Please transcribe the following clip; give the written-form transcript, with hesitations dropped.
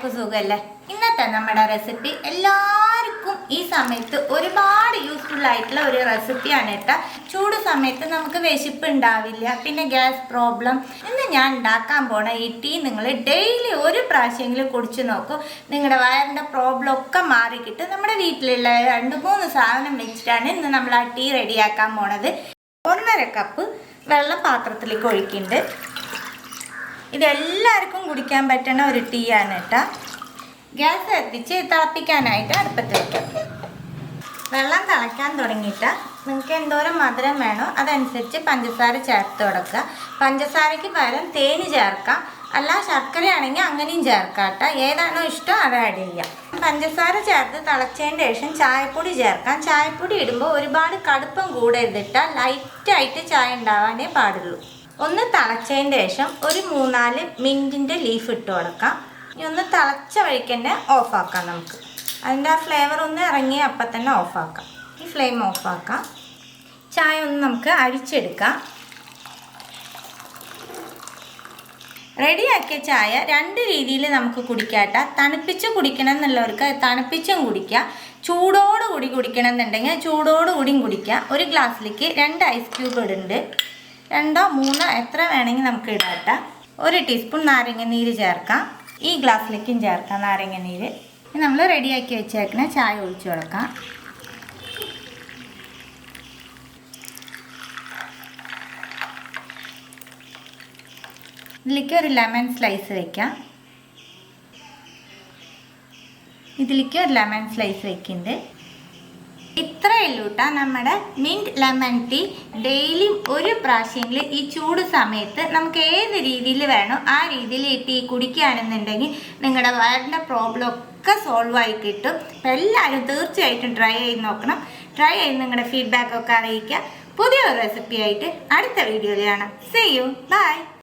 എല്ലാവർക്കും സുഖമല്ലേ? ഇന്നത്തെ നമ്മുടെ റെസിപ്പി എല്ലാവർക്കും ഈ സമയത്ത് ഒരുപാട് യൂസ്ഫുൾ ആയിട്ടുള്ള ഒരു റെസിപ്പിയാണ് കേട്ടോ. ചൂട് സമയത്ത് നമുക്ക് വിശപ്പ് ഉണ്ടാവില്ല, പിന്നെ ഗ്യാസ് പ്രോബ്ലം. ഇന്ന് ഞാൻ ഉണ്ടാക്കാൻ പോണ ഈ ടീ നിങ്ങൾ ഡെയിലി ഒരു പ്രാവശ്യമെങ്കിലും കുടിച്ച് നോക്കൂ. നിങ്ങളുടെ വയറിൻ്റെ പ്രോബ്ലം ഒക്കെ മാറിക്കിട്ട് നമ്മുടെ വീട്ടിലുള്ള 2-3 സാധനം വെച്ചിട്ടാണ് ഇന്ന് നമ്മൾ ആ ടീ റെഡിയാക്കാൻ പോണത്. 1.5 കപ്പ് വെള്ളം പാത്രത്തിലേക്ക് ഒഴിക്കുന്നുണ്ട്. ഇതെല്ലാവർക്കും കുടിക്കാൻ പറ്റുന്ന ഒരു ടീ ആണ് കേട്ടോ. ഗ്യാസ് കത്തിച്ച് തിളപ്പിക്കാനായിട്ട് അടുപ്പത്ത് വയ്ക്കാം. വെള്ളം തിളയ്ക്കാൻ തുടങ്ങിയിട്ട് നിങ്ങൾക്ക് എന്തോരം മധുരം വേണോ അതനുസരിച്ച് പഞ്ചസാര ചേർത്ത് കൊടുക്കുക. പഞ്ചസാരയ്ക്ക് പകരം തേന് ചേർക്കാം, അല്ല ശർക്കരയാണെങ്കിൽ അങ്ങനെയും ചേർക്കാം കേട്ടോ. ഏതാണോ ഇഷ്ടം അത് ആഡ് ചെയ്യാം. പഞ്ചസാര ചേർത്ത് തിളച്ചതിന് ശേഷം ചായപ്പൊടി ചേർക്കാം. ചായപ്പൊടി ഇടുമ്പോൾ ഒരുപാട് കടുപ്പം കൂടരുതിട്ടാൽ ലൈറ്റായിട്ട് ചായ ഉണ്ടാവാനേ പാടുള്ളൂ. ഒന്ന് തിളച്ചതിന് ശേഷം ഒരു 3-4 മിൻറ്റിൻ്റെ ലീഫ് ഇട്ട് കൊടുക്കാം. ഇനി ഒന്ന് തിളച്ച വഴിക്ക് തന്നെ ഓഫാക്കാം. നമുക്ക് അതിൻ്റെ ആ ഫ്ലേവർ ഒന്ന് ഇറങ്ങി അപ്പം തന്നെ ഓഫാക്കാം. ഈ ഫ്ലെയിം ഓഫാക്കാം. ചായ ഒന്ന് നമുക്ക് അരിച്ചെടുക്കാം. റെഡിയാക്കിയ ചായ 2 രീതിയിൽ നമുക്ക് കുടിക്കാട്ടോ. തണുപ്പിച്ച് കുടിക്കണം എന്നുള്ളവർക്ക് തണുപ്പിച്ചും കുടിക്കുക, ചൂടോടുകൂടി കുടിക്കണം എന്നുണ്ടെങ്കിൽ ചൂടോടുകൂടിയും കുടിക്കുക. ഒരു ഗ്ലാസ്സിലേക്ക് 2 ഐസ് ക്യൂബ് ഇടുന്നുണ്ട്. 2-3 എത്ര വേണമെങ്കിൽ നമുക്ക് ഇടാം കേട്ടോ. 1 ടീസ്പൂൺ നാരങ്ങ നീര് ചേർക്കാം. ഈ ഗ്ലാസ്സിലേക്കും ചേർക്കാം നാരങ്ങ നീര്. നമ്മൾ റെഡിയാക്കി വെച്ചേക്കണ ചായ ഒഴിച്ചു കൊടുക്കാം. ഇതിലേക്ക് ഒരു ലെമൺ സ്ലൈസ് വയ്ക്കാം. ഇതിലേക്ക് ഒരു ലെമൺ സ്ലൈസ് വയ്ക്കുന്നുണ്ട്. ഇത്രയേ ഉള്ളൂ കേട്ടോ നമ്മുടെ മിൻറ്റ് ലെമൺ ടീ. ഡെയിലി ഒരു പ്രാവശ്യമെങ്കിലും ഈ ചൂട് സമയത്ത് നമുക്ക് ഏത് രീതിയിൽ വേണോ ആ രീതിയിൽ ഈ ടീ കുടിക്കുകയാണെന്നുണ്ടെങ്കിൽ നിങ്ങളുടെ വയറിൻ്റെ പ്രോബ്ലം ഒക്കെ സോൾവ് ആയി കിട്ടും. അപ്പം എല്ലാവരും തീർച്ചയായിട്ടും ട്രൈ ചെയ്ത് നോക്കണം. ട്രൈ ചെയ്ത് നിങ്ങളുടെ ഫീഡ്ബാക്കൊക്കെ അറിയിക്കുക. പുതിയൊരു റെസിപ്പി ആയിട്ട് അടുത്ത വീഡിയോയിൽ കാണാം. See you, by.